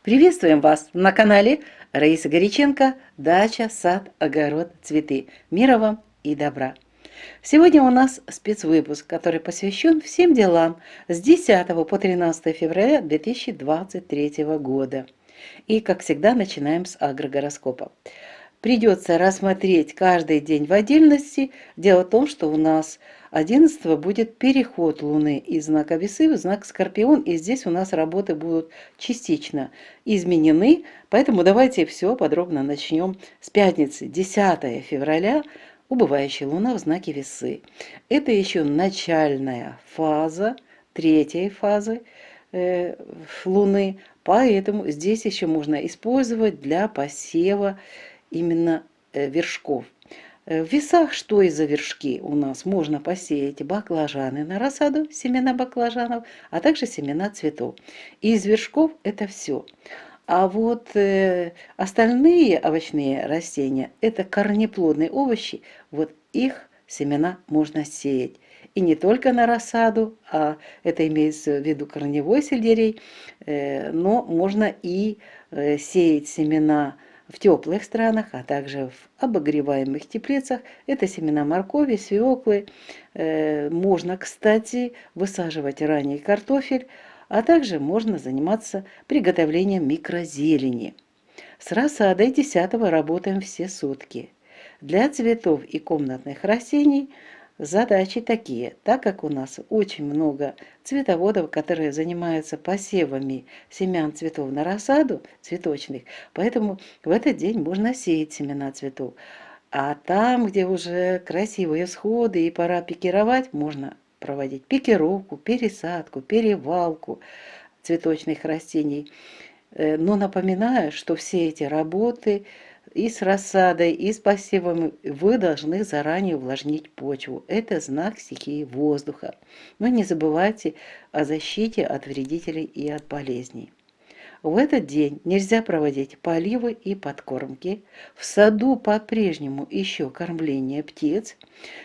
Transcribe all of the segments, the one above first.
Приветствуем вас на канале Раиса Горяченко «Дача, сад, огород, цветы». Мира вам и добра! Сегодня у нас спецвыпуск, который посвящен всем делам с 10 по 13 февраля 2023 года. И, как всегда, начинаем с агрогороскопа. Придется рассмотреть каждый день в отдельности. Дело в том, что у нас 11 будет переход Луны из знака Весы в знак Скорпион, и здесь у нас работы будут частично изменены, поэтому давайте все подробно начнем с пятницы, 10 февраля, убывающая Луна в знаке Весы. Это еще начальная фаза, третьей фазы Луны, поэтому здесь еще можно использовать для посева именно вершков. В весах что из-за вершки у нас? Можно посеять баклажаны на рассаду, семена баклажанов, а также семена цветов. И из вершков это все. А вот остальные овощные растения, это корнеплодные овощи, вот их семена можно сеять. И не только на рассаду, а это имеется в виду корневой сельдерей, но можно и сеять семена в теплых странах, а также в обогреваемых теплицах. Это семена моркови, свеклы. Можно, кстати, высаживать ранний картофель, а также можно заниматься приготовлением микрозелени. С рассадой 10 работаем все сутки. Для цветов и комнатных растений задачи такие. Так как у нас очень много цветоводов, которые занимаются посевами семян цветов на рассаду цветочных, поэтому в этот день можно сеять семена цветов. А там, где уже красивые всходы и пора пикировать, можно проводить пикировку, пересадку, перевалку цветочных растений. Но напоминаю, что все эти работы и с рассадой, и с посевом вы должны заранее увлажнить почву. Это знак стихии воздуха. Но не забывайте о защите от вредителей и от болезней. В этот день нельзя проводить поливы и подкормки. В саду по-прежнему еще кормление птиц.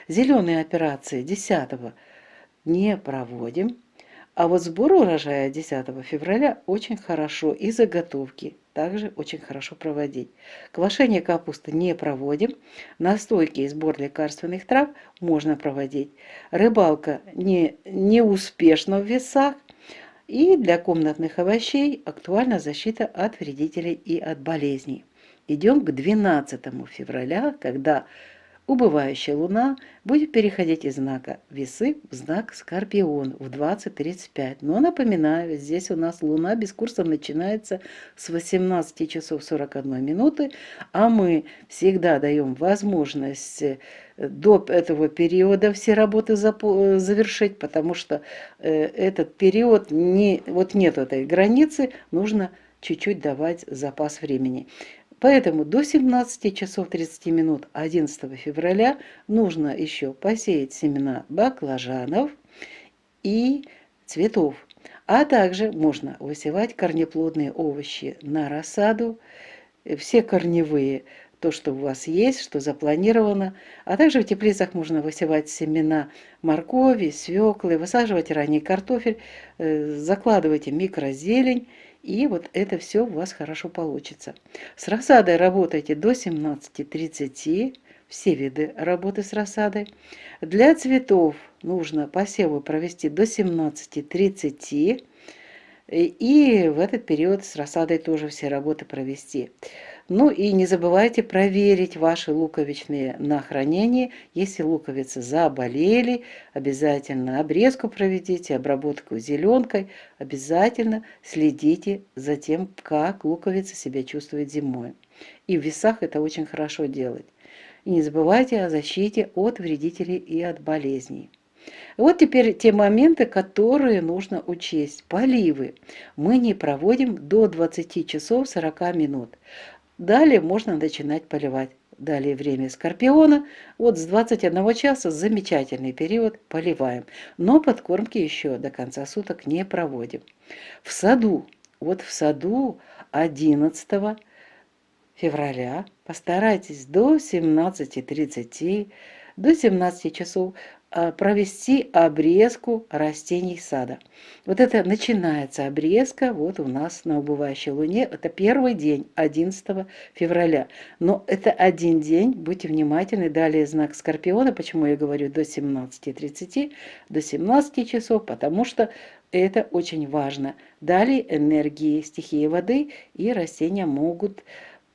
Зеленые операции 10 не проводим. А вот сбор урожая 10 февраля очень хорошо и заготовки также очень хорошо проводить. Квашение капусты не проводим. Настойки и сбор лекарственных трав можно проводить. Рыбалка не успешна в весах. И для комнатных овощей актуальна защита от вредителей и от болезней. Идем к 12 февраля, когда убывающая Луна будет переходить из знака Весы в знак Скорпион в 20:35. Но напоминаю, здесь у нас Луна без курса начинается с 18 часов 41 минуты, а мы всегда даем возможность до этого периода все работы завершить, потому что этот период, вот нет этой границы, нужно чуть-чуть давать запас времени. Поэтому до 17 часов 30 минут 11 февраля нужно еще посеять семена баклажанов и цветов. А также можно высевать корнеплодные овощи на рассаду, все корневые, то, что у вас есть, что запланировано. А также в теплицах можно высевать семена моркови, свеклы, высаживать ранний картофель, закладывайте микрозелень. И вот это все у вас хорошо получится. С рассадой работайте до 17:30, все виды работы с рассадой. Для цветов нужно посевы провести до 17:30. И в этот период с рассадой тоже все работы провести. Ну и не забывайте проверить ваши луковичные на хранение. Если луковицы заболели, обязательно обрезку проведите, обработку зеленкой. Обязательно следите за тем, как луковица себя чувствует зимой. И в весах это очень хорошо делать. И не забывайте о защите от вредителей и от болезней. Вот теперь те моменты, которые нужно учесть. Поливы мы не проводим до 20 часов 40 минут. Далее можно начинать поливать. Далее время Скорпиона. Вот с 21 часа замечательный период, поливаем. Но подкормки еще до конца суток не проводим. В саду, вот в саду 11 февраля постарайтесь до 17:30 до 17 часов провести обрезку растений сада. Вот это начинается обрезка вот у нас на убывающей луне. Это первый день, 11 февраля. Но это один день, будьте внимательны. Далее знак Скорпиона. Почему я говорю до 17:30, до 17 часов? Потому что это очень важно. Далее энергии стихии воды, и растения могут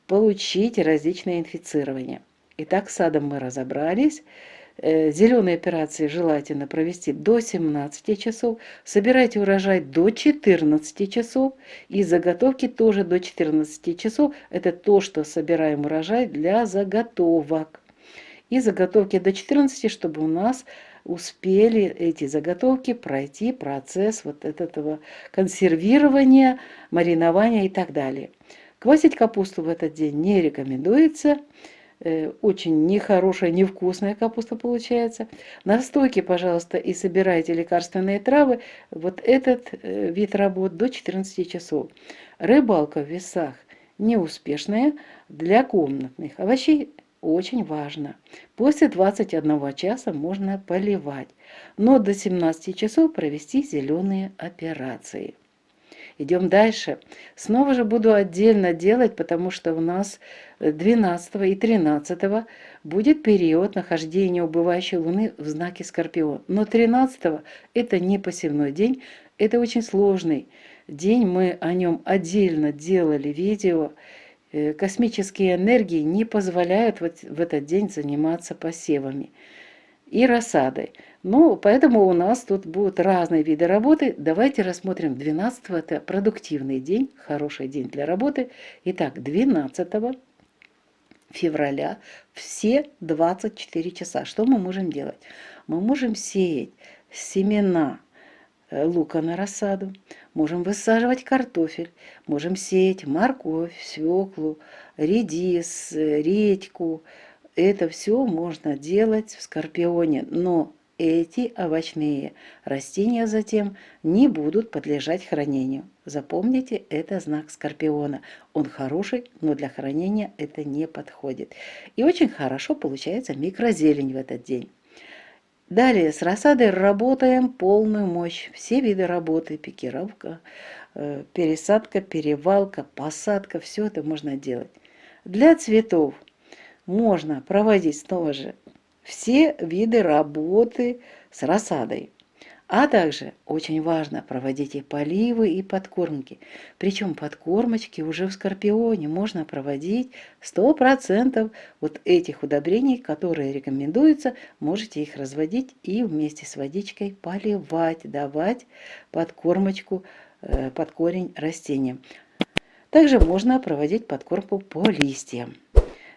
получить различные инфицирования. Итак, с садом мы разобрались. Зеленые операции желательно провести до 17 часов. Собирайте урожай до 14 часов. И заготовки тоже до 14 часов. Это то, что собираем урожай для заготовок. И заготовки до 14, чтобы у нас успели эти заготовки пройти процесс вот этого консервирования, маринования и так далее. Квасить капусту в этот день не рекомендуется. Очень нехорошая, невкусная капуста получается. Настойки, пожалуйста, и собирайте лекарственные травы. Вот этот вид работ до 14 часов. Рыбалка в весах неуспешная. Для комнатных овощей очень важно. После 21 часа можно поливать, но до 17 часов провести зеленые операции. Идем дальше. Снова же буду отдельно делать, потому что у нас 12 и 13 будет период нахождения убывающей луны в знаке Скорпион. Но 13 это не посевной день, это очень сложный день. Мы о нем отдельно делали видео. Космические энергии не позволяют в этот день заниматься посевами и рассадой. Ну, поэтому у нас тут будут разные виды работы. Давайте рассмотрим 12 это продуктивный день, хороший день для работы. Итак, 12 февраля все 24 часа. Что мы можем делать? Мы можем сеять семена лука на рассаду, можем высаживать картофель, можем сеять морковь, свеклу, редис, редьку. Это все можно делать в Скорпионе, но эти овощные растения затем не будут подлежать хранению. Запомните, это знак Скорпиона. Он хороший, но для хранения это не подходит. И очень хорошо получается микрозелень в этот день. Далее с рассадой работаем полную мощь. Все виды работы, пикировка, пересадка, перевалка, посадка, все это можно делать. Для цветов можно проводить снова же все виды работы с рассадой. А также очень важно проводить и поливы, и подкормки. Причем подкормочки уже в Скорпионе можно проводить 100% вот этих удобрений, которые рекомендуются. Можете их разводить и вместе с водичкой поливать, давать подкормочку под корень растениям. Также можно проводить подкормку по листьям.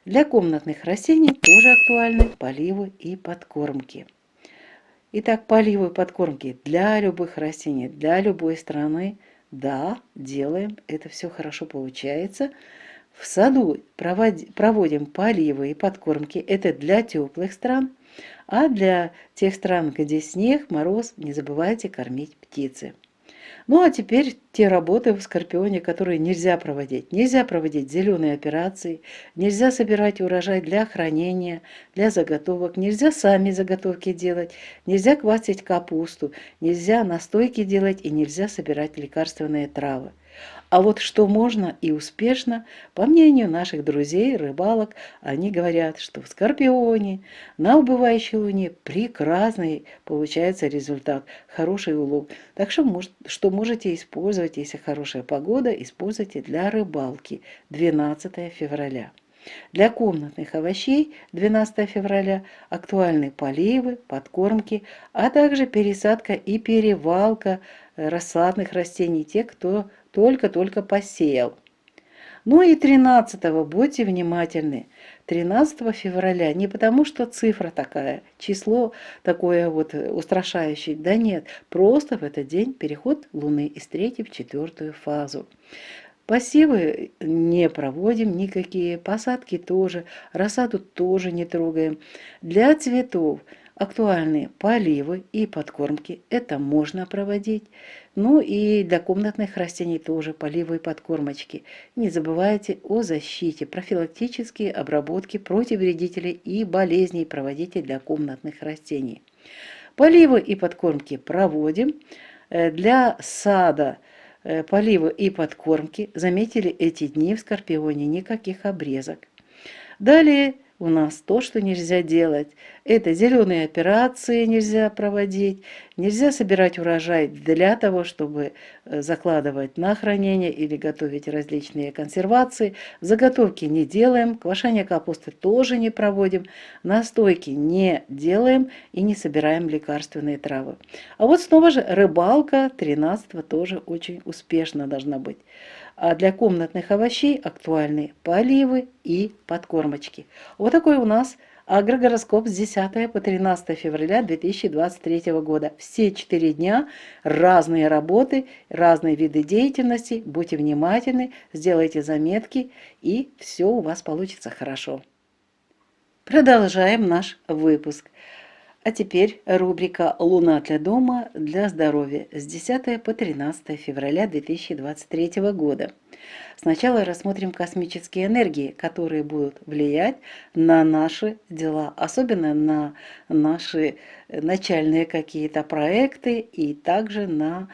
Для комнатных растений тоже актуальны поливы и подкормки. Итак, поливы и подкормки для любых растений, для любой страны. Да, делаем, это все хорошо получается. В саду проводим поливы и подкормки, это для теплых стран. А для тех стран, где снег, мороз, не забывайте кормить птицы. Ну а теперь те работы в Скорпионе, которые нельзя проводить. Нельзя проводить зеленые операции, нельзя собирать урожай для хранения, для заготовок, нельзя сами заготовки делать, нельзя квасить капусту, нельзя настойки делать и нельзя собирать лекарственные травы. А вот что можно и успешно, по мнению наших друзей, рыбалок, они говорят, что в Скорпионе на убывающей луне прекрасный получается результат, хороший улов. Так что можете использовать, если хорошая погода, используйте для рыбалки 12 февраля. Для комнатных овощей 12 февраля актуальны поливы, подкормки, а также пересадка и перевалка рассадных растений, тех, кто только-только посеял. Ну и 13-го будьте внимательны. 13 февраля не потому, что цифра такая, число такое вот устрашающее. Да нет, просто в этот день переход Луны из 3-й в 4-ю фазу. Посевы не проводим никакие, посадки тоже, рассаду тоже не трогаем. Для цветов актуальны поливы и подкормки, это можно проводить. Ну и для комнатных растений тоже поливы и подкормочки. Не забывайте о защите, профилактические обработки против вредителей и болезней проводите для комнатных растений. Поливы и подкормки проводим. Для сада поливы и подкормки, заметили эти дни в Скорпионе, никаких обрезок. Далее у нас то, что нельзя делать. Это зеленые операции нельзя проводить, нельзя собирать урожай для того, чтобы закладывать на хранение или готовить различные консервации. Заготовки не делаем, квашение капусты тоже не проводим, настойки не делаем и не собираем лекарственные травы. А вот снова же рыбалка 13-го тоже очень успешно должна быть. А для комнатных овощей актуальны поливы и подкормочки. Вот такой у нас агрогороскоп с 10 по 13 февраля 2023 года. Все 4 дня разные работы, разные виды деятельности. Будьте внимательны, сделайте заметки, и все у вас получится хорошо. Продолжаем наш выпуск. А теперь рубрика «Луна для дома, для здоровья» с 10 по 13 февраля 2023 года. Сначала рассмотрим космические энергии, которые будут влиять на наши дела, особенно на наши начальные какие-то проекты и также на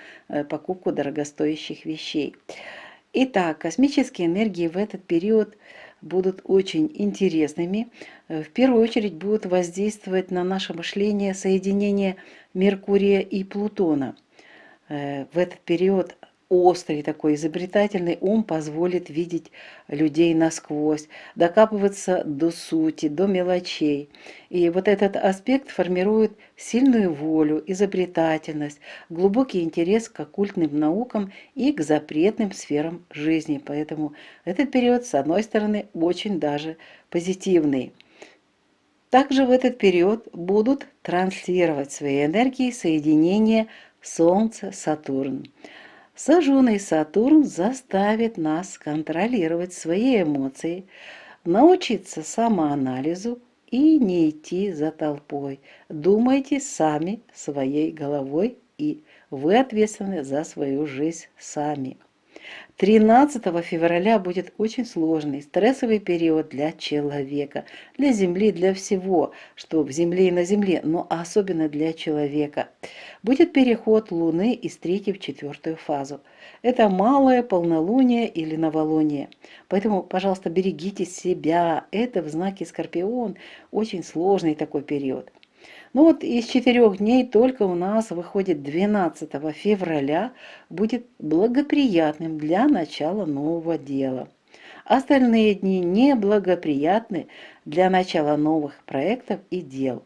покупку дорогостоящих вещей. Итак, космические энергии в этот период будут очень интересными. В первую очередь будут воздействовать на наше мышление соединение Меркурия и Плутона. В этот период острый такой изобретательный ум позволит видеть людей насквозь, докапываться до сути, до мелочей. И вот этот аспект формирует сильную волю, изобретательность, глубокий интерес к оккультным наукам и к запретным сферам жизни. Поэтому этот период, с одной стороны, очень даже позитивный. Также в этот период будут транслировать свои энергии соединения Солнце-Сатурн. Сожженный Сатурн заставит нас контролировать свои эмоции, научиться самоанализу и не идти за толпой. Думайте сами своей головой, и вы ответственны за свою жизнь сами. 13 февраля будет очень сложный, стрессовый период для человека, для Земли, для всего, что в Земле и на Земле, но особенно для человека. Будет переход Луны из 3-й в 4-ю фазу. Это малое полнолуние или новолуние. Поэтому, пожалуйста, берегите себя. Это в знаке Скорпион очень сложный такой период. Ну вот из 4 дней только у нас выходит 12 февраля будет благоприятным для начала нового дела. Остальные дни неблагоприятны для начала новых проектов и дел.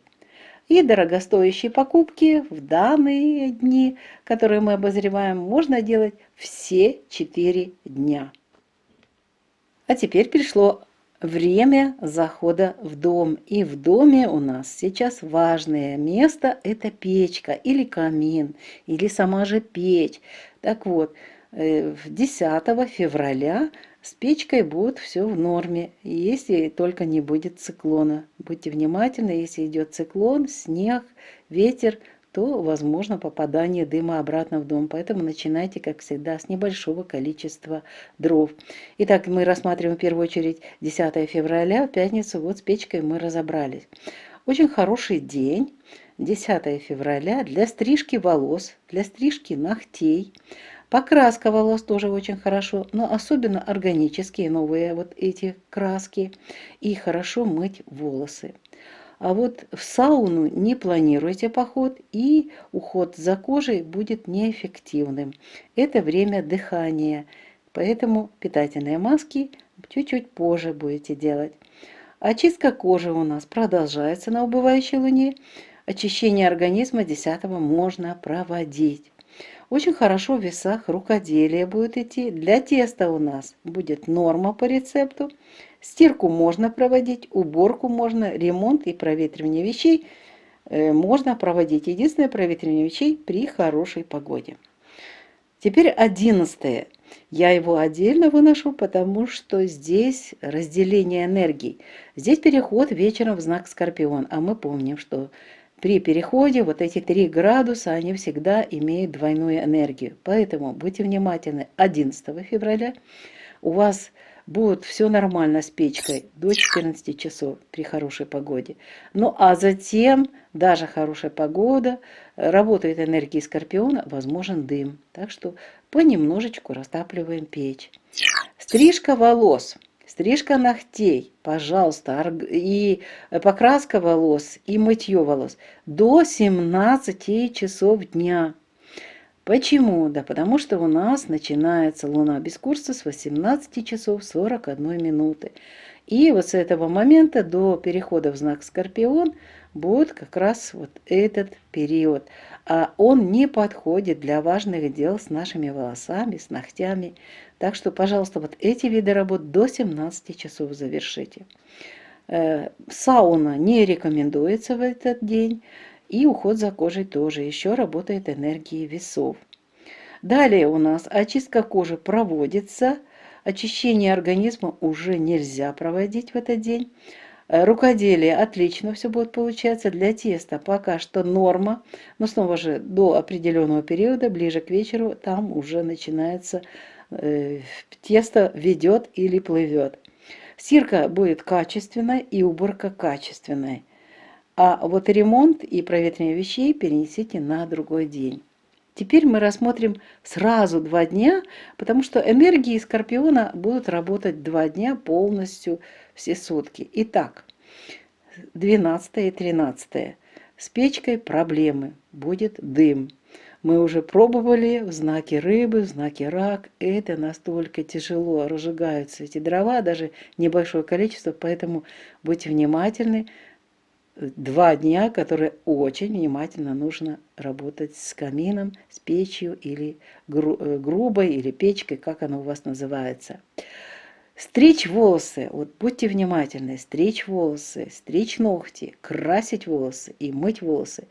И дорогостоящие покупки в данные дни, которые мы обозреваем, можно делать все 4 дня. А теперь пришло время захода в дом. И в доме у нас сейчас важное место – это печка или камин, или сама же печь. Так вот, 10 февраля с печкой будет все в норме, если только не будет циклона. Будьте внимательны, если идет циклон, снег, ветер, то возможно попадание дыма обратно в дом. Поэтому начинайте, как всегда, с небольшого количества дров. Итак, мы рассматриваем в первую очередь 10 февраля, в пятницу. Вот с печкой мы разобрались. Очень хороший день, 10 февраля, для стрижки волос, для стрижки ногтей. Покраска волос тоже очень хорошо, но особенно органические новые вот эти краски. И хорошо мыть волосы. А вот в сауну не планируйте поход, и уход за кожей будет неэффективным. Это время дыхания, поэтому питательные маски чуть-чуть позже будете делать. Очистка кожи у нас продолжается на убывающей луне. Очищение организма 10-го можно проводить. Очень хорошо в весах рукоделие будет идти. Для теста у нас будет норма по рецепту. Стирку можно проводить, уборку можно, ремонт и проветривание вещей можно проводить. Единственное проветривание вещей при хорошей погоде. Теперь 11. Я его отдельно выношу, потому что здесь разделение энергий. Здесь переход вечером в знак Скорпион. А мы помним, что При переходе вот эти 3 градуса, они всегда имеют двойную энергию. Поэтому будьте внимательны. 11 февраля у вас будет все нормально с печкой до 14 часов при хорошей погоде. Ну а затем, даже хорошая погода, работает энергия Скорпиона, возможен дым. Так что понемножечку растапливаем печь. Стрижка волос. Стрижка ногтей, пожалуйста, и покраска волос, и мытье волос до 17 часов дня. Почему? Да потому что у нас начинается Луна без курса с 18 часов 41 минуты. И вот с этого момента до перехода в знак Скорпион будет как раз вот этот период. А он не подходит для важных дел с нашими волосами, с ногтями. Так что, пожалуйста, вот эти виды работ до 17 часов завершите. Сауна не рекомендуется в этот день. И уход за кожей тоже. Еще работает энергия весов. Далее у нас очистка кожи проводится. Очищение организма уже нельзя проводить в этот день. Рукоделие отлично все будет получаться. Для теста пока что норма. Но снова же до определенного периода, ближе к вечеру, там уже начинается тесто ведет или плывет. Стирка будет качественной и уборка качественной. А вот ремонт и проветривание вещей перенесите на другой день. Теперь мы рассмотрим сразу 2 дня, потому что энергии Скорпиона будут работать 2 дня полностью все сутки. Итак, 12 и 13. С печкой проблемы, будет дым. Мы уже пробовали в знаке рыбы, в знаке рак. Это настолько тяжело разжигаются эти дрова, даже небольшое количество, поэтому будьте внимательны. 2 дня, которые очень внимательно нужно работать с камином, с печью или грубой, или печкой, как она у вас называется. Стричь волосы, вот будьте внимательны, стричь волосы, стричь ногти, красить волосы и мыть волосы.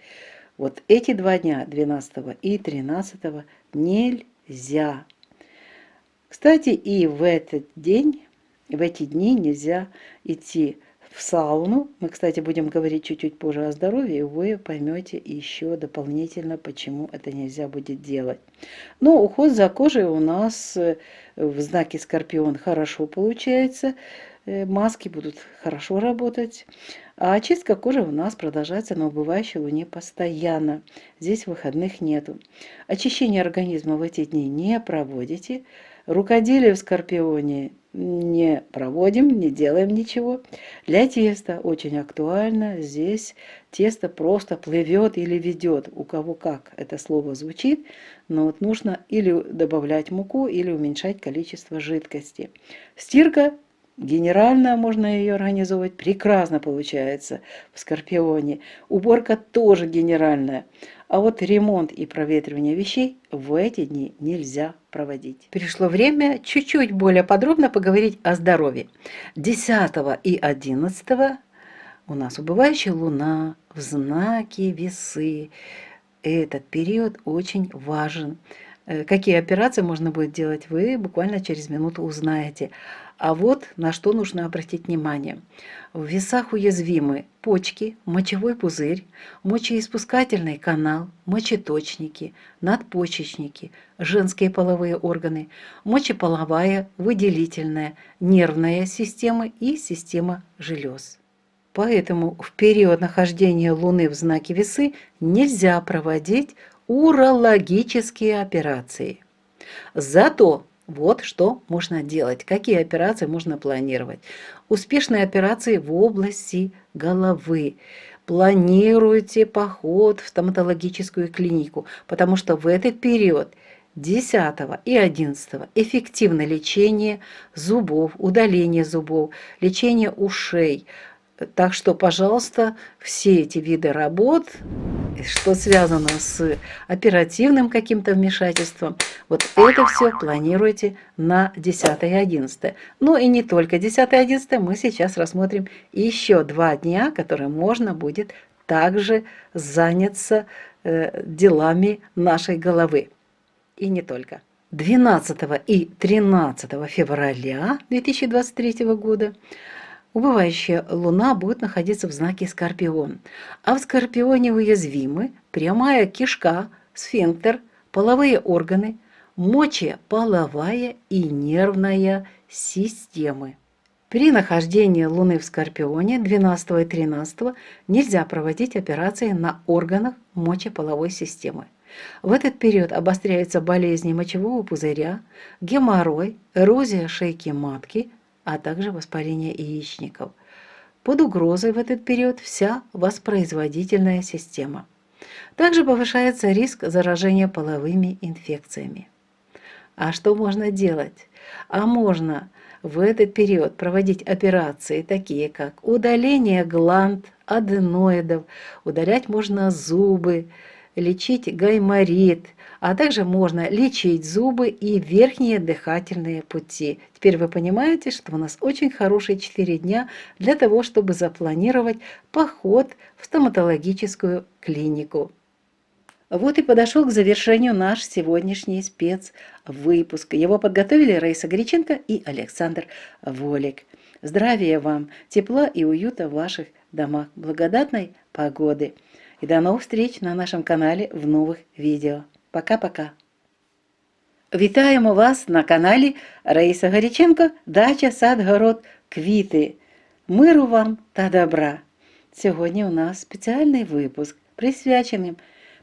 Вот эти 2 дня, 12 и 13, нельзя. Кстати, и в этот день, в эти дни нельзя идти в сауну. Мы, кстати, будем говорить чуть-чуть позже о здоровье, и вы поймете еще дополнительно, почему это нельзя будет делать. Но уход за кожей у нас в знаке Скорпион хорошо получается. Маски будут хорошо работать. А очистка кожи у нас продолжается на убывающей луне постоянно. Здесь выходных нету. Очищение организма в эти дни не проводите. Рукоделие в Скорпионе не проводим, не делаем ничего. Для теста очень актуально. Здесь тесто просто плывет или ведет. У кого как это слово звучит. Но вот нужно или добавлять муку, или уменьшать количество жидкости. Стирка. Генерально можно ее организовать, прекрасно получается в Скорпионе. Уборка тоже генеральная. А вот ремонт и проветривание вещей в эти дни нельзя проводить. Пришло время чуть-чуть более подробно поговорить о здоровье. 10 и 11 у нас убывающая луна в знаке Весы. Этот период очень важен. Какие операции можно будет делать, вы буквально через минуту узнаете. А вот на что нужно обратить внимание. В весах уязвимы почки, мочевой пузырь, мочеиспускательный канал, мочеточники, надпочечники, женские половые органы, мочеполовая, выделительная, нервная система и система желез. Поэтому в период нахождения Луны в знаке Весы нельзя проводить урологические операции. Зато вот что можно делать, какие операции можно планировать. Успешные операции в области головы. Планируйте поход в стоматологическую клинику, потому что в этот период 10 и 11 эффективно лечение зубов, удаление зубов, лечение ушей. Так что, пожалуйста, все эти виды работ, что связано с оперативным каким-то вмешательством, вот это все планируйте на 10 и 11. Ну и не только 10 и 11, мы сейчас рассмотрим еще 2 дня, которые можно будет также заняться делами нашей головы. И не только. 12 и 13 февраля 2023 года Убывающая Луна будет находиться в знаке Скорпион, а в Скорпионе уязвимы прямая кишка, сфинктер, половые органы, мочеполовая и нервная системы. При нахождении Луны в Скорпионе 12 и 13 нельзя проводить операции на органах мочеполовой системы. В этот период обостряются болезни мочевого пузыря, геморрой, эрозия шейки матки, а также воспаление яичников. Под угрозой в этот период вся воспроизводительная система. Также повышается риск заражения половыми инфекциями. А что можно делать? А можно в этот период проводить операции, такие как удаление гланд, аденоидов, удалять можно зубы, лечить гайморит, а также можно лечить зубы и верхние дыхательные пути. Теперь вы понимаете, что у нас очень хорошие 4 дня для того, чтобы запланировать поход в стоматологическую клинику. Вот и подошел к завершению наш сегодняшний спецвыпуск. Его подготовили Раиса Горяченко и Александр Волик. Здравия вам, тепла и уюта в ваших домах, благодатной погоды. И до новых встреч на нашем канале в нових відео. Пока-пока. Вітаємо вас на каналі Раїса Горяченко «Дача, сад, город, квіти». Миру вам та добра. Сьогодні у нас спеціальний випуск,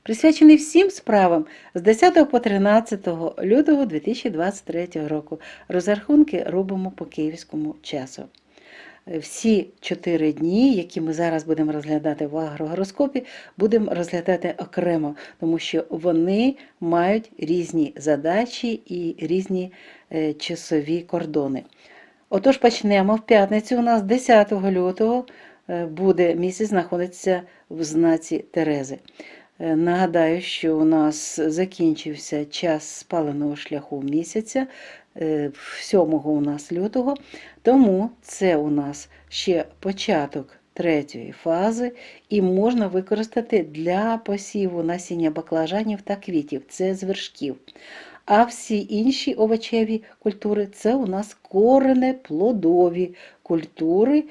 присвячений всім справам з 10 по 13 лютого 2023 року. Розрахунки робимо по київському часу. Всі 4 дні, які ми зараз будемо розглядати в агрогороскопі, будемо розглядати окремо, тому що вони мають різні задачі і різні часові кордони. Отож, почнемо. В п'ятницю у нас 10 лютого буде місяць знаходитися в знаці Терези. Нагадаю, що у нас закінчився час спаленого шляху місяця, 7 у нас лютого, тому це у нас ще початок 3-ї фази і можна використати для посіву насіння баклажанів та квітів, це з вершків. А всі інші овочеві культури – це у нас коренеплодові культури.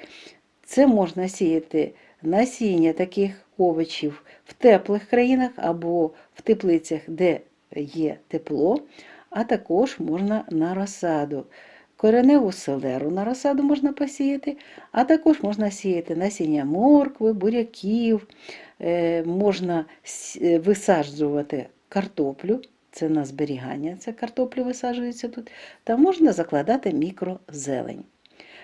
Це можна сіяти насіння таких овочів в теплих країнах або в теплицях, де є тепло, а також можна на розсаду. Кореневу селеру на розсаду можна посіяти, а також можна сіяти насіння моркви, буряків, можна висаджувати картоплю, це на зберігання, це картоплю висаджується тут, та можна закладати мікрозелень.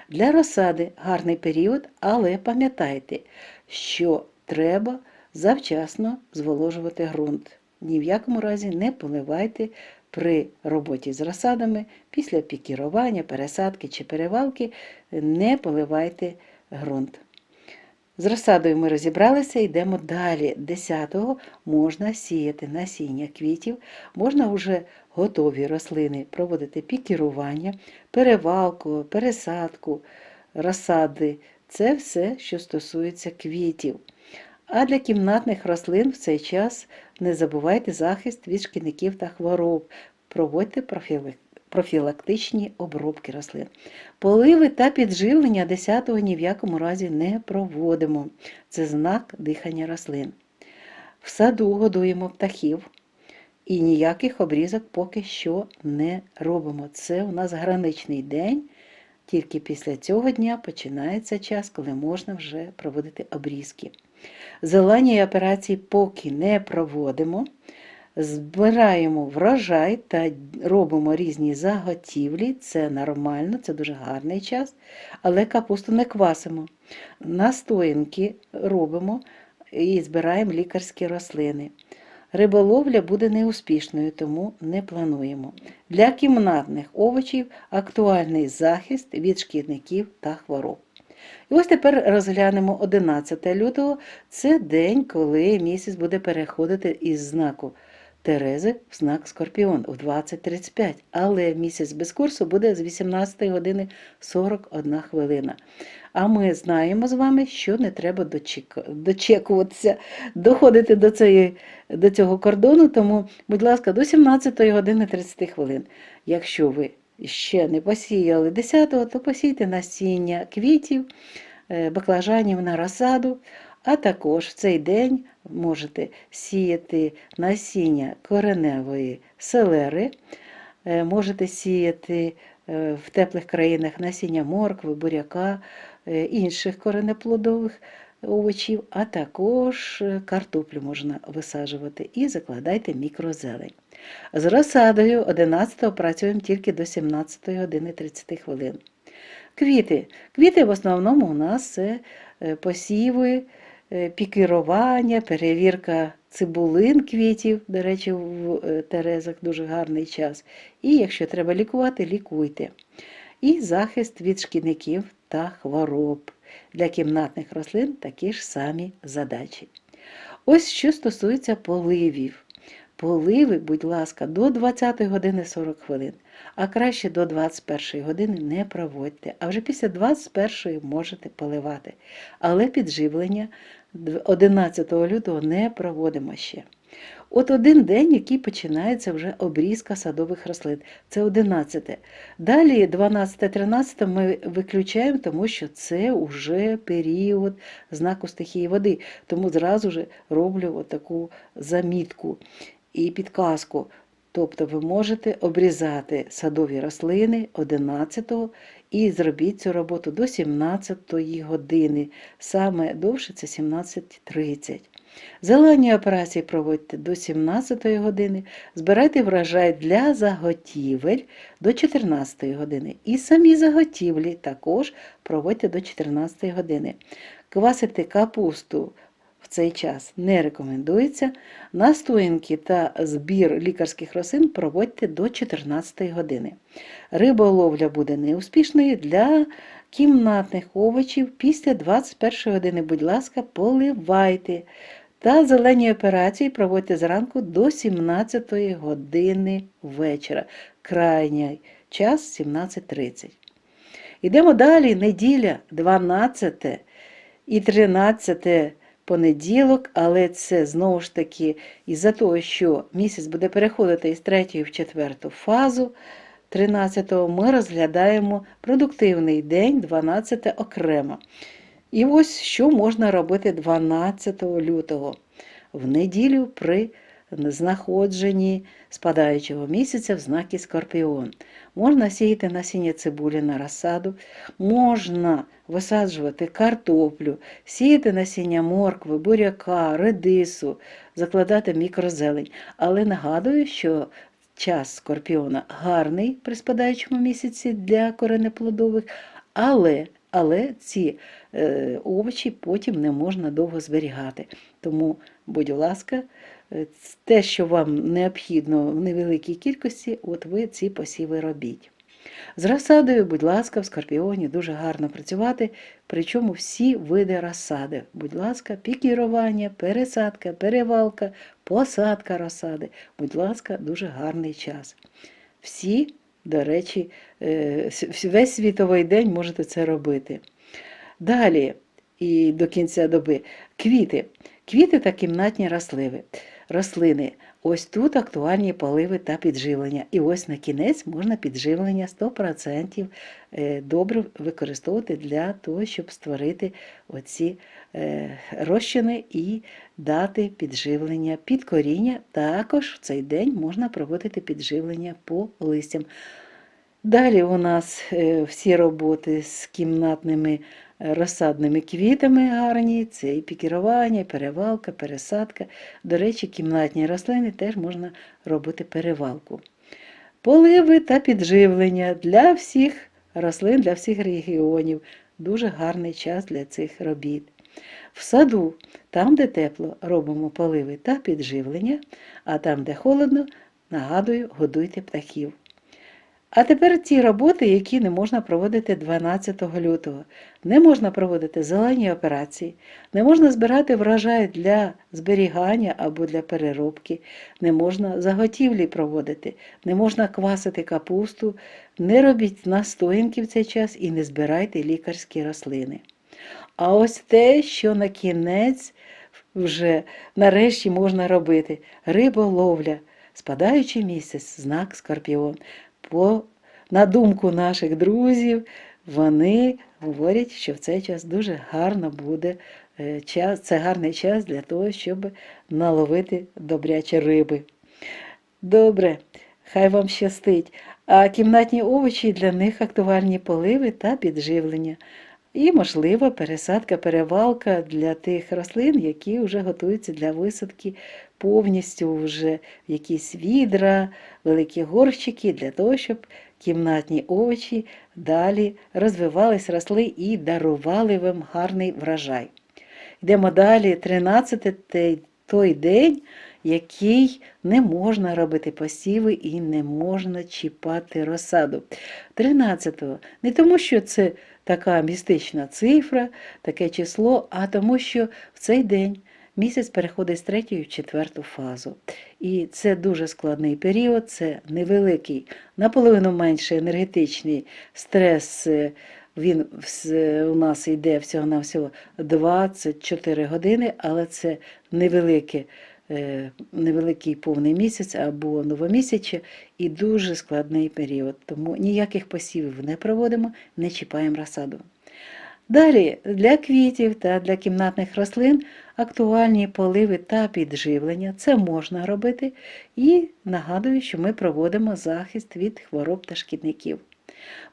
Для розсади гарний період, але пам'ятайте, що треба завчасно зволожувати ґрунт. Ні в якому разі не поливайте при роботі з розсадами, після пікірування, пересадки чи перевалки не поливайте ґрунт. З розсадою ми розібралися, йдемо далі. 10-го можна сіяти насіння квітів, можна вже готові рослини проводити пікірування, перевалку, пересадку, розсади. Це все, що стосується квітів. А для кімнатних рослин в цей час не забувайте захист від шкідників та хвороб. Проводьте профілактичні обробки рослин. Поливи та підживлення 10-го ні в якому разі не проводимо. Це знак дихання рослин. В саду годуємо птахів і ніяких обрізок поки що не робимо. Це у нас граничний день. Тільки після цього дня починається час, коли можна вже проводити обрізки. Зелені операції поки не проводимо. Збираємо врожай та робимо різні заготівлі. Це нормально, це дуже гарний час. Але капусту не квасимо. Настоянки робимо і збираємо лікарські рослини. Риболовля буде неуспішною, тому не плануємо. Для кімнатних овочів актуальний захист від шкідників та хвороб. І ось тепер розглянемо 11 лютого. Це день, коли місяць буде переходити із знаку Терези в знак Скорпіон у 20:35. Але місяць без курсу буде з 18 години 41 хвилина. А ми знаємо з вами, що не треба дочекуватися, доходити до цього кордону, тому, будь ласка, до 17 години 30 хвилин. Якщо ви ще не посіяли 10-го, то посійте насіння квітів, баклажанів на розсаду, а також в цей день можете сіяти насіння кореневої селери, можете сіяти в теплих країнах насіння моркви, буряка, інших коренеплодових овочів, а також картоплю можна висаджувати і закладайте мікрозелень. З розсадою 11-го працюємо тільки до 17 години 30 хвилин. Квіти. Квіти в основному у нас це посіви, пікірування, перевірка цибулин квітів, до речі, в терезах дуже гарний час. І якщо треба лікувати, лікуйте. І захист від шкідників та хвороб. Для кімнатних рослин такі ж самі задачі. Ось що стосується поливів. Поливи, будь ласка, до 20 години 40 хвилин, а краще до 21 години не проводьте, а вже після 21 можете поливати. Але підживлення 11 лютого не проводимо ще. От один день, який починається вже обрізка садових рослин. Це 11. Далі 12-13 ми виключаємо, тому що це вже період знаку стихії води. Тому зразу ж роблю таку замітку і підказку. Тобто ви можете обрізати садові рослини 11-го і зробіть цю роботу до 17-ї години. Саме довше це 17:30. Зелені операції проводьте до 17-ї години, збирайте врожай для заготівель до 14-ї години. І самі заготівлі також проводьте до 14-ї години. Квасити капусту в цей час не рекомендується. Настоянки та збір лікарських рослин проводьте до 14-ї години. Риболовля буде неуспішною для кімнатних овочів. Після 21-ї години, будь ласка, поливайте. Та зелені операції проводьте зранку до 17-ї години вечора. Крайній час 17:30. Йдемо далі. Неділя 12 і 13 понеділок, але це знову ж таки із-за того, що місяць буде переходити із 3-ї в 4-ту фазу, 13-го ми розглядаємо продуктивний день, 12 окремо. І ось що можна робити 12 лютого. В неділю при знаходженні спадаючого місяця в знакі Скорпіон. Можна сіяти насіння цибулі на розсаду, можна висаджувати картоплю, сіяти насіння моркви, буряка, редису, закладати мікрозелень. Але нагадую, що час Скорпіона гарний при спадаючому місяці для коренеплодових, але ці овочі потім не можна довго зберігати. Тому, будь ласка, те, що вам необхідно в невеликій кількості, от ви ці посіви робіть. З розсадою, будь ласка, в Скорпіоні дуже гарно працювати, причому всі види розсади. Будь ласка, пікірування, пересадка, перевалка, посадка розсади. Будь ласка, дуже гарний час. Всі, до речі, весь світовий день можете це робити. Далі, і до кінця доби, квіти. Квіти та кімнатні рослини. Ось тут актуальні поливи та підживлення. І ось на кінець можна підживлення 100% добре використовувати для того, щоб створити оці розчини і дати підживлення під коріння. Також в цей день можна проводити підживлення по листям. Далі у нас всі роботи з кімнатними розсадними квітами гарні, це і пікірування, і перевалка, пересадка. До речі, кімнатні рослини теж можна робити перевалку. Поливи та підживлення для всіх рослин, для всіх регіонів. Дуже гарний час для цих робіт. В саду, там, де тепло, робимо поливи та підживлення, а там, де холодно, нагадую, годуйте птахів. А тепер ті роботи, які не можна проводити 12 лютого. Не можна проводити зелені операції, не можна збирати врожай для зберігання або для переробки, не можна заготівлі проводити, не можна квасити капусту, не робіть настоянки в цей час і не збирайте лікарські рослини. А ось те, що на кінець вже нарешті можна робити – риболовля, спадаючий місяць, знак Скорпіон. на думку наших друзів, вони говорять, що в цей час дуже гарно буде час, це гарний час для того, щоб наловити добряче риби. Добре, хай вам щастить. А кімнатні овочі для них актуальні поливи та підживлення. І, можливо, пересадка, перевалка для тих рослин, які вже готуються для висадки повністю вже в якісь відра, великі горщики, для того, щоб кімнатні овочі далі розвивались, росли і дарували вам гарний врожай. Йдемо далі. 13-й той день, який не можна робити посіви і не можна чіпати розсаду. 13-го. Не тому, що це така містична цифра, таке число, а тому, що в цей день місяць переходить з 3-ї в 4-ту фазу. І це дуже складний період, це невеликий, наполовину менше енергетичний стрес. Він у нас йде всього-навсього 24 години, але це невеликий повний місяць або новомісяче і дуже складний період. Тому ніяких посівів не проводимо, не чіпаємо розсаду. Далі для квітів та для кімнатних рослин актуальні поливи та підживлення. Це можна робити. І нагадую, що ми проводимо захист від хвороб та шкідників.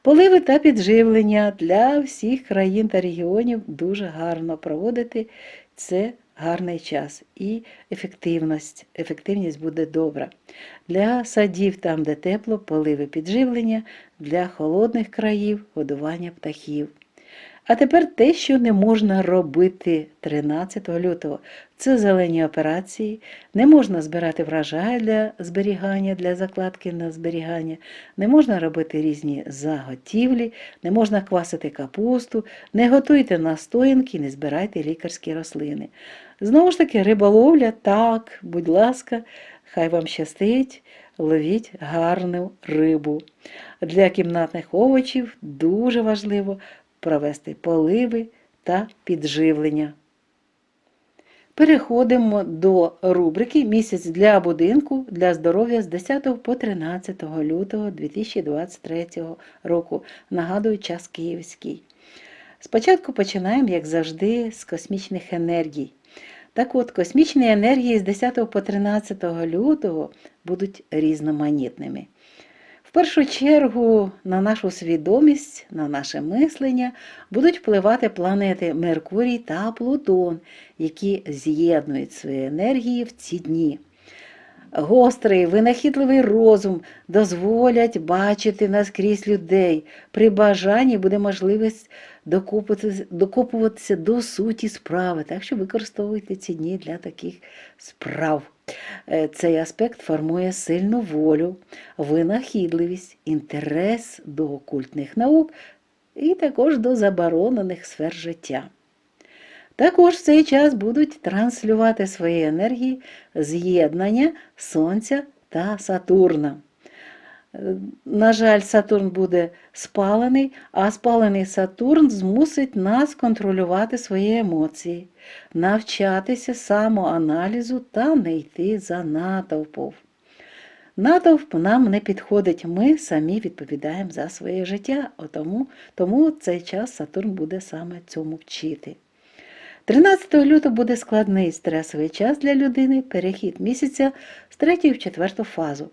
Поливи та підживлення для всіх країн та регіонів дуже гарно проводити. Це гарний час і ефективність буде добра. Для садів, там де тепло, поливи підживлення, для холодних країв годування птахів. А тепер те, що не можна робити 13 лютого. Це зелені операції, не можна збирати врожай для зберігання, для закладки на зберігання, не можна робити різні заготівлі, не можна квасити капусту, не готуйте настоянки, не збирайте лікарські рослини. Знову ж таки, риболовля, так, будь ласка, хай вам щастить, ловіть гарну рибу. Для кімнатних овочів дуже важливо провести поливи та підживлення. Переходимо до рубрики «Місяць для будинку для здоров'я» з 10 по 13 лютого 2023 року. Нагадую, час київський. Спочатку починаємо, як завжди, з космічних енергій. Так от, космічні енергії з 10 по 13 лютого будуть різноманітними. В першу чергу на нашу свідомість, на наше мислення будуть впливати планети Меркурій та Плутон, які з'єднують свої енергії в ці дні. Гострий, винахідливий розум дозволять бачити наскрізь людей. При бажанні буде можливість докопуватися до суті справи, так що використовуйте ці дні для таких справ. Цей аспект формує сильну волю, винахідливість, інтерес до окультних наук і також до заборонених сфер життя. Також в цей час будуть транслювати свої енергії з'єднання Сонця та Сатурна. На жаль, Сатурн буде спалений, а спалений Сатурн змусить нас контролювати свої емоції, навчатися самоаналізу та не йти за натовпом. Натовп нам не підходить, ми самі відповідаємо за своє життя, тому цей час Сатурн буде саме цьому вчити. 13 лютого буде складний стресовий час для людини, перехід місяця з 3 в 4 фазу.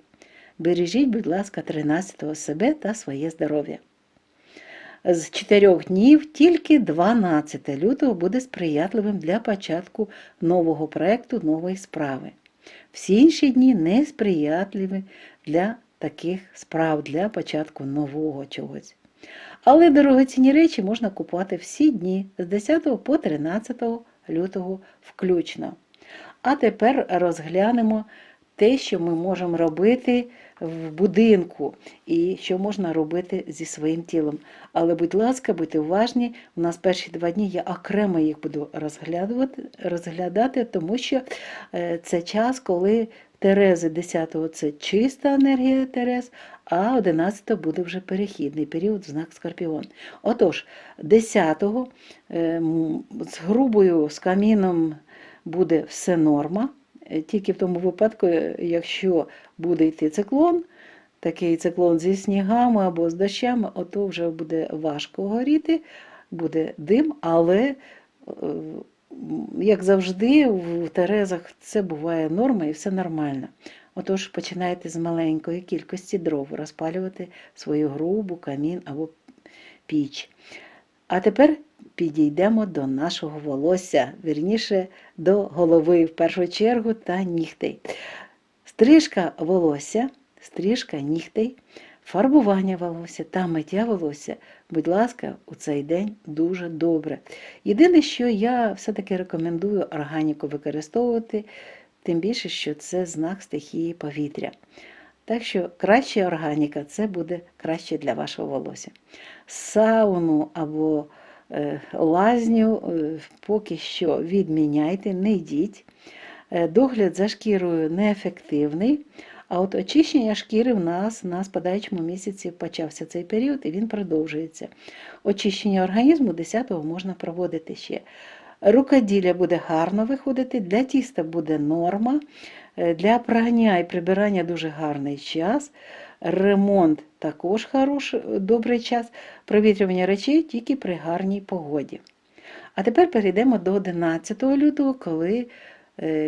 Бережіть, будь ласка, 13-го себе та своє здоров'я. З 4 днів тільки 12 лютого буде сприятливим для початку нового проєкту, нової справи. Всі інші дні несприятливі для таких справ, для початку нового чогось. Але дорогоцінні речі можна купувати всі дні з 10 по 13 лютого включно. А тепер розглянемо те, що ми можемо робити в будинку і що можна робити зі своїм тілом. Але, будь ласка, будьте уважні, у нас перші 2 дні я окремо їх буду розглядати, тому що це час, коли Терези 10-го – це чиста енергія Терез, а 11-го буде вже перехідний період в знак Скорпіон. Отож, 10-го з грубою, з каміном буде все норма, тільки в тому випадку, якщо буде йти циклон, такий циклон зі снігами або з дощами, ото вже буде важко горіти, буде дим, але, як завжди, в Терезах це буває норма і все нормально. Отож, починайте з маленької кількості дров розпалювати свою грубу, камін або піч. А тепер підійдемо до нашого волосся, вірніше, до голови в першу чергу та нігтей. Стрижка волосся, стрижка нігтей, фарбування волосся та миття волосся, будь ласка, у цей день дуже добре. Єдине, що я все-таки рекомендую органіку використовувати, тим більше, що це знак стихії повітря. Так що краща органіка – це буде краще для вашого волосся. Сауну або лазню поки що відміняйте, не йдіть. Догляд за шкірою неефективний, а от очищення шкіри в нас на спадаючому місяці почався цей період і він продовжується. Очищення організму 10-го можна проводити ще. Рукоділля буде гарно виходити, для тіста буде норма, для прання і прибирання дуже гарний час, ремонт також добрий час, провітрювання речей тільки при гарній погоді. А тепер перейдемо до 11 лютого, коли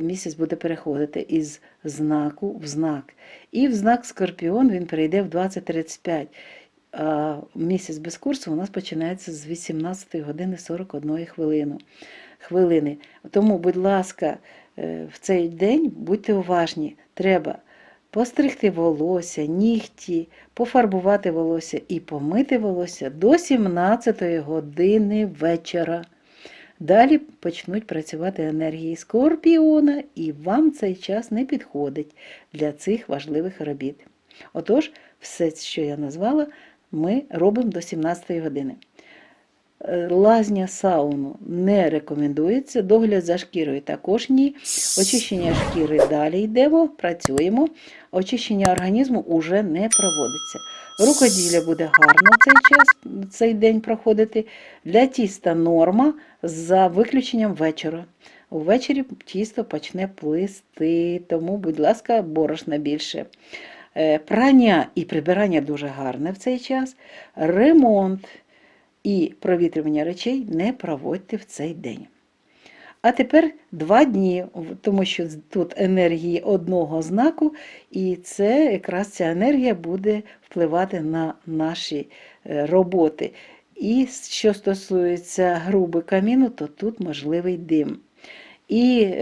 місяць буде переходити із знаку в знак. І в знак Скорпіон він перейде в 20:35. А місяць без курсу у нас починається з 18 години 41 хвилини. Тому, будь ласка, в цей день будьте уважні. Треба постригти волосся, нігті, пофарбувати волосся і помити волосся до 17 години вечора. Далі почнуть працювати енергії Скорпіона, і вам цей час не підходить для цих важливих робіт. Отож, все, що я назвала, ми робимо до 17 години. Лазня, сауну не рекомендується, догляд за шкірою також ні. Очищення шкіри далі йдемо, працюємо. Очищення організму уже не проводиться. Рукоділля буде гарно цей день проходити. Для тіста норма за виключенням вечора. Увечері тісто почне плисти, тому, будь ласка, борошна більше. Прання і прибирання дуже гарне в цей час. Ремонт і провітрювання речей не проводьте в цей день. А тепер 2 дні, тому що тут енергії одного знаку, і це якраз ця енергія буде впливати на наші роботи. І що стосується груби каміну, то тут можливий дим. І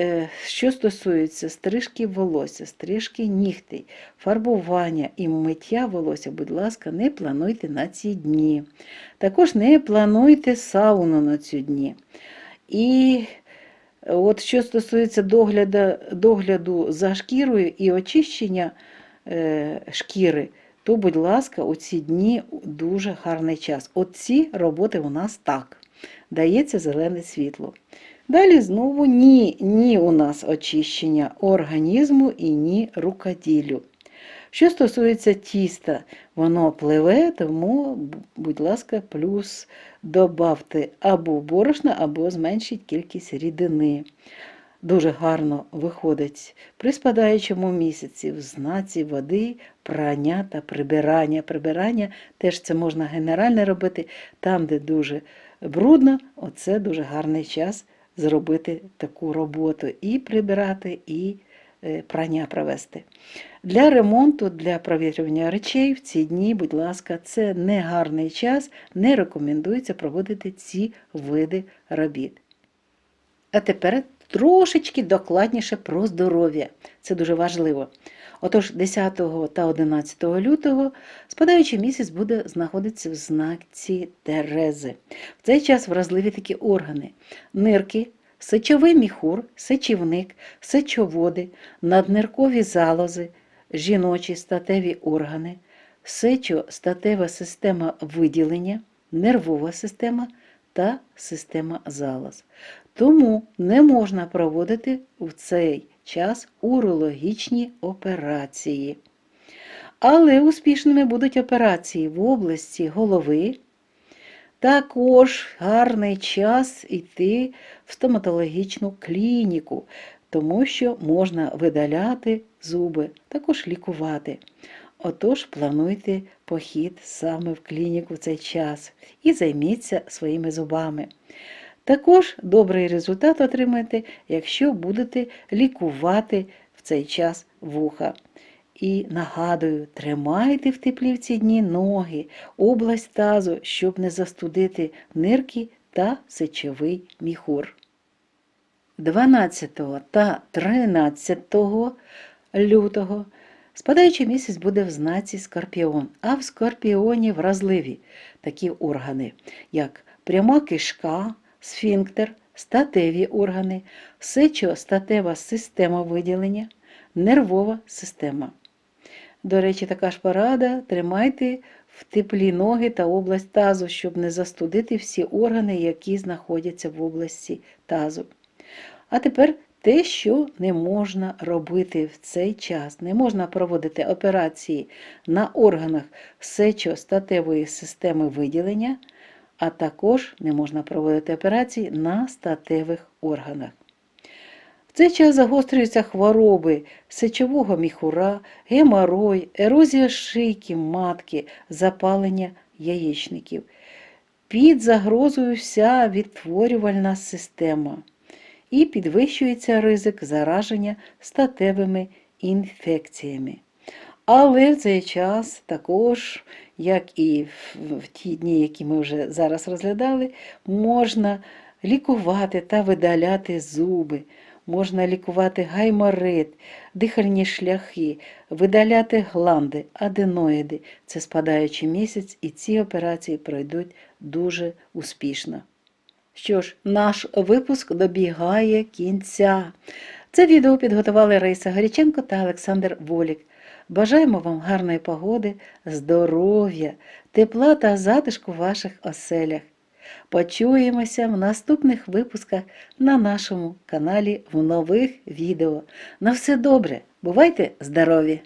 що стосується стрижки волосся, стрижки нігтей, фарбування і миття волосся, будь ласка, не плануйте на ці дні. Також не плануйте сауну на ці дні. І от що стосується догляду за шкірою і очищення шкіри, то, будь ласка, у ці дні дуже гарний час. От ці роботи у нас так. Дається зелене світло. Далі знову ні у нас очищення організму і ні рукоділлю. Що стосується тіста, воно пливе, тому, будь ласка, плюс добавте або борошна, або зменшіть кількість рідини. Дуже гарно виходить при спадаючому місяці в знаці води, прання та прибирання. Прибирання теж це можна генерально робити, там, де дуже брудно, оце дуже гарний час зробити таку роботу і прибирати, і прання провести. Для ремонту, для провітрювання речей в ці дні, будь ласка, це не гарний час, не рекомендується проводити ці види робіт. А тепер трошечки докладніше про здоров'я. Це дуже важливо. Отож, 10 та 11 лютого спадаючий місяць буде знаходитися в знаці Терези. В цей час вразливі такі органи – нирки, сечовий міхур, сечівник, сечоводи, надниркові залози, жіночі статеві органи, сечо-статева система виділення, нервова система та система залоз. Тому не можна проводити в цей час урологічні операції. Але успішними будуть операції в області голови. Також гарний час йти в стоматологічну клініку, тому що можна видаляти зуби, також лікувати. Отож, плануйте похід саме в клініку в цей час і займіться своїми зубами. Також добрий результат отримаєте, якщо будете лікувати в цей час вуха. І нагадую, тримайте в теплі в ці дні ноги, область тазу, щоб не застудити нирки та сечовий міхур. 12 та 13 лютого спадаючий місяць буде в знаці Скорпіон, а в Скорпіоні вразливі такі органи, як пряма кишка, сфінктер, статеві органи, сечо-статева система виділення, нервова система. До речі, така ж порада – тримайте в теплі ноги та область тазу, щоб не застудити всі органи, які знаходяться в області тазу. А тепер те, що не можна робити в цей час. Не можна проводити операції на органах сечо-статевої системи виділення, а також не можна проводити операції на статевих органах. В цей час загострюються хвороби сечового міхура, геморой, ерозія шийки матки, запалення яєчників. Під загрозою вся відтворювальна система. І підвищується ризик зараження статевими інфекціями. Але в цей час також, як і в ті дні, які ми вже зараз розглядали, можна лікувати та видаляти зуби, можна лікувати гайморит, дихальні шляхи, видаляти гланди, аденоїди. Це спадаючий місяць, і ці операції пройдуть дуже успішно. Що ж, наш випуск добігає кінця. Це відео підготували Раїса Горіченко та Олександр Волік. Бажаємо вам гарної погоди, здоров'я, тепла та затишку в ваших оселях. Почуємося в наступних випусках на нашому каналі в нових відео. На все добре, бувайте здорові!